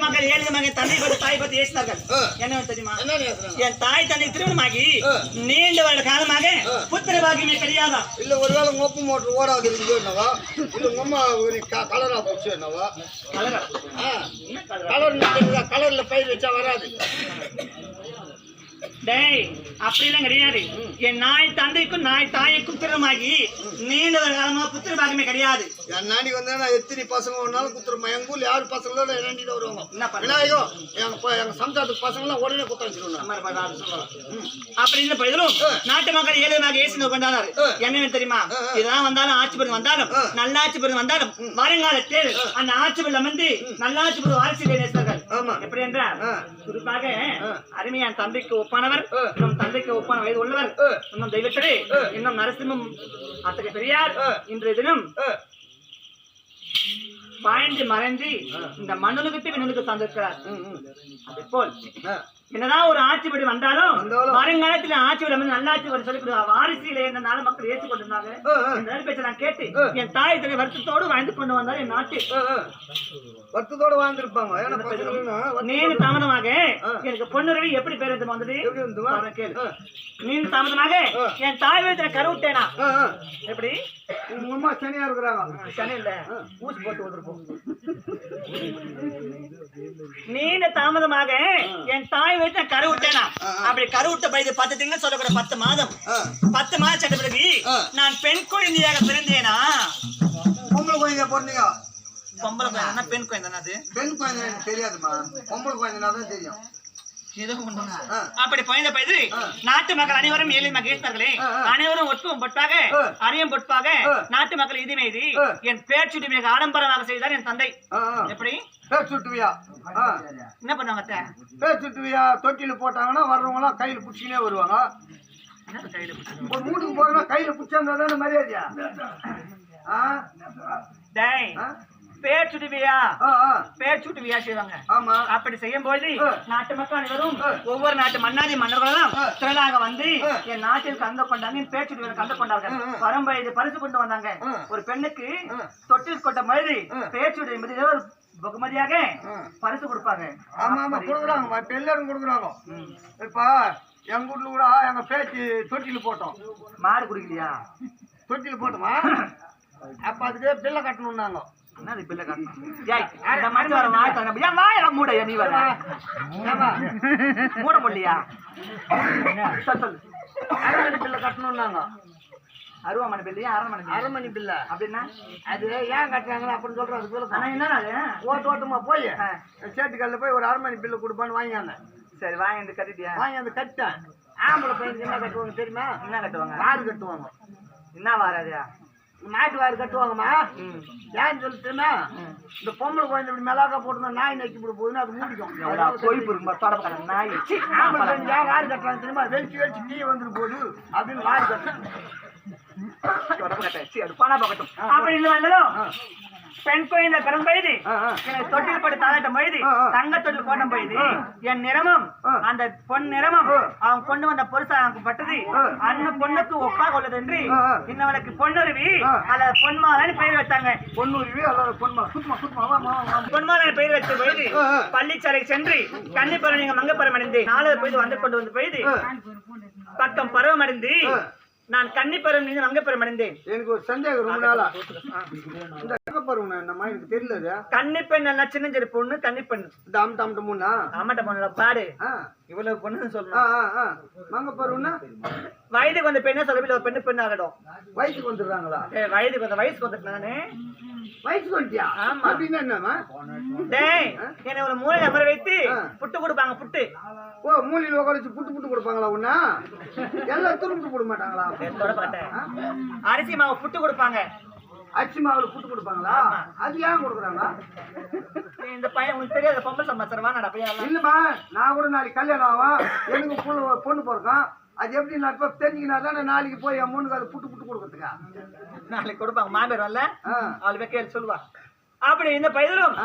மக்கள் ஏழு மகன் தந்தை பற்றி தாய் பற்றி ஏசினார்கள். என்ன தெரியுமா? என் தாய் தந்தை திருமணமாகி நீண்ட வருட காலமாக புத்திர பாக்கியமே கிடையாதா? இல்ல ஒருவேளை மொப்பு மோட்டர் ஓடாது இருக்குதுவா? இல்ல உங்க கலரா போச்சு என்னவா? கலர்ல பயிர் வச்சா வராது. டேய் அப்படிலாம் கிடையாது. என் நாய் தந்தைக்கும் நாய் தாய்க்கும் திருமணமாகி நீண்ட காலமா புத்திர பாக்கியமே கிடையாது. என் நாடி வந்தா எத்தனை பசங்க ஒன்னாலும் குத்துருமா? எங்க ஊர்ல யாரு பசங்களோட நாண்டி தான் வருவாங்க. விநாயகம் எங்க சம்சாரத்துக்கு பசங்க எல்லாம் உடனே குத்த வச்சிருவாங்க. அப்படி இருந்த போதிலும் நாட்டு மக்கள் ஏழையாக ஏசி கொண்டாடாரு. என்னன்னு தெரியுமா? இதெல்லாம் வந்தாலும் ஆட்சி பெரு வந்தாலும் நல்லாட்சி பெரு வந்தாலும் வருங்காலத்தில் அந்த ஆட்சி பெரு வந்து நல்லாட்சி பெரு அரசியல் நேசித்தார்கள். எப்படி என்றால் குறிப்பாக அருமையான தந்தைக்கு ஒப்பானவர், இன்னும் தந்தைக்கு ஒப்பான வயது உள்ளவர், இன்னும் தெய்வத்திலே இன்னும் நரசிம்மம் அத்தகைய பெரியார் இன்றைய தினம் பாய்ந்து மறைந்து இந்த மண்ணுலகத்தை விண்ணுலகு சார்ந்திருக்கிறார். அதே போல் என்னதான் ஒரு ஆட்சி படி வந்தாலும் வருங்காலத்தில் ஆட்சி விட நல்லாட்சி வர சொல்லி வாரிசியில என்ன நாலு மக்கள் ஏற்றுக் கொண்டிருந்தாங்க. இந்த பேச்சை நான் கேட்டு என் தாய் தந்தை வருத்தத்தோடு வாழ்ந்து கொண்டு வந்தார். என் நாட்டு வருத்தத்தோடு வாழ்ந்திருப்பாங்க. நீண்ட தாமதமாக எனக்கு பொண்ணுரவி எப்படி பேர் வந்தது? நீண்ட தாமதமாக என் தாய் வயிற்றுல கருவிட்டேனா? எப்படி? உங்க அம்மா சனியா இருக்கிறாங்க. சனி இல்ல, ஊசி போட்டு வந்திருப்போம். நீண்ட தாமதமாக என் தாய் வயிற்றுல கருவிட்டேனா? அப்படி கருவிட்ட பயிர் 10 திங்கள் சொல்லக்கூட 10 மாதம் 10 மாதம் சென்ற பிறகு நான் பெண் குழந்தையாக பிறந்தேனா? பொம்பளை குழந்தையா பிறந்தீங்க? பொம்பளை குழந்தை பெண் குழந்தை? அது பெண் குழந்தை தெரியாதுமா, பொம்பளை குழந்தைனா தான் தெரியும். அப்படி பயந்த பயிர் நாட்டு மக்கள் அனைவரும் ஏழை மகேஸ்வர்களே அனைவரும் ஒட்டும் பொட்டாக அறியும் பொட்பாக நாட்டு மக்கள் இது மீது என் பேச்சுட்டு மிக ஆடம்பரமாக செய்தார் என் தந்தை. எப்படி பேர் சுட்டுவியா? என்ன பண்ணுவாங்க? பேர் சுட்டுவியா தொட்டில போட்டாங்கன்னா வர்றவங்க எல்லாம் கையில புடிச்சுனே வருவாங்க. ஒரு மூட்டுக்கு போறா கையில புடிச்சா தானே மரியாதையா? பேர் சுடுவியா பேர் சுட்டுவியா செய்வாங்க. அப்படி செய்யும் போது நாட்டு மக்கள் அனைவரும் ஒவ்வொரு நாட்டு மன்னாதி மன்னர்களும் திரளாக வந்து என் நாட்டில் கலந்து கொண்டாங்க. என் பேர் சுடுவியில் கலந்து கொண்டார்கள். வரும்போது பரிசு கொண்டு வந்தாங்க. ஒரு பெண்ணுக்கு தொட்டில் கொண்ட மாதிரி பேர் சுடு என்பது ஒரு பகுமதியாக பரிசு கொடுப்பாங்க. ஆமா ஆமா கொடுக்குறாங்க, எல்லாரும் கொடுக்குறாங்க. இப்ப எங்க வீட்டுல கூட எங்க பேச்சு தொட்டில போட்டோம். மாடு குடிக்கலையா? தொட்டில போட்டோமா? அப்ப அதுக்கு பிள்ளை கட்டணும்னாங்க. என்னது பிள்ளை கட்டணும்? அந்த மாதிரி வர வாய் வாயெல்லாம் மூட நீ வர மூட முடியா? சொல்லு. அரண்மனை பிள்ளை கட்டணும்னாங்க. அருவாமனை பிள்ளையா? அரண்மனை பிள்ளை அப்படின்னா அது ஏன் கட்டுறாங்களா அப்படின்னு சொல்றது சொல்லுங்க. என்ன ஓட்டமா போய் சேட்டுக்கல்ல போய் ஒரு அரண்மனை பிள்ளை கொடுப்பான்னு வாங்கியாங்க. சரி வாங்கி கட்டிட்டியா? வாங்கி அந்த கட்டேன். ஆம்பளை பையனுக்கு என்ன கட்டுவாங்க தெரியுமா? என்ன கட்டுவாங்க? வாறு கட்டுவாங்க. என்ன வாராதியா? நாட்டு வாறு கட்டுவாங்கம்மா. ஏன்னு சொல்லி தெரியுமா? இந்த பொம்பளை குழந்தை இப்படி மிளகா போட்டு நாய் நக்கி போட போகுதுன்னு அது மூடிக்கும். போய் நாய் வாறு கட்டுறாங்க தெரியுமா? வெளிச்சு வெளிச்சு நீ வந்துட்டு போகுது அப்படின்னு வாறு கட்டுறேன். அப்படின்னு வந்தாலும் பெண் குழந்தை பிறந்த பொழுது எனக்கு தொட்டில் போட்டு தாளாட்டும் பொழுது தங்க தொட்டில் போட்டும் பொழுது என் நிறமும் அந்த பொன் நிறமும் அவன் கொண்டு வந்த பொருசா அவனுக்கு பட்டது அண்ணன் பொண்ணுக்கு ஒப்பாக உள்ளது என்று இன்னவளுக்கு பொன்னுருவி அல்லது பொன்மாலன்னு பெயர் வச்சாங்க. பொன்னுருவி அல்லது பொன்மாலன்னு பெயர் வச்ச பொழுது பள்ளிச்சாலை சென்று கன்னிப்பருவம் நீங்க மங்கப்பருவம் அடைந்து 4வது பொழுது வந்து கொண்டு வந்த பொழுது பக்கம் பருவம் அடைந்து நான் கன்னிப்பருவம் நீங்க மங்கப்பருவம் அடைந்தேன். எனக்கு ஒரு சந்தேகம் ரொம்ப நாளா. இந்த கன்னிப்பருவம் என்னமா எனக்கு தெரியல. கன்னிப்பெண் என்ன சின்ன சிறு பொண்ணு கன்னிப்பெண் தாமட்ட பொண்ணா? ஆமாட்ட பொண்ணு பாடு இவ்வளவு பொண்ணு சொல்லணும். மங்கப்பருவம்னா வயதுக்கு வந்த பெண்ணே சொல்ல பெண்ணு பெண்ணு ஆகட்டும். வயசுக்கு வந்துடுறாங்களா? வயதுக்கு வந்த வயசுக்கு வந்துட்டு நானு வயசுக்கு வந்துட்டியா? ஆமா. அப்படின்னா என்னமா? டேய் என்ன ஒரு மூலையில அமர வைத்து புட்டு கொடுப்பாங்க. புட்டு ஓ மூலையில உட்காந்து புட்டு கொடுப்பாங்களா? உன்னா எல்லாம் துருப்பிட்டு போட மாட்டாங்களா? அரிசி மாவு புட்டு கொடுப்பாங்க. அரிசி மாவுல புட்டு கொடுப்பாங்களா? அது ஏன் கொடுக்குறாங்க? இந்த பையன் உங்களுக்கு தெரியாத பொம்பளை சமாச்சாரமா நடப்பையா? இல்லம்மா நான் கூட நாளைக்கு கல்யாணம் ஆகும். எனக்கு பொண்ணு பிறக்கும். அது எப்படி நான் இப்ப தெரிஞ்சுக்கினா தானே நாளைக்கு போய் என் மூணுக்கு அது புட்டு கொடுக்கறதுக்கா? நாளைக்கு கொடுப்பாங்க. மாபேர் வரல அவள் வைக்க சொல்லுவா. அப்படி இந்த பயிரும்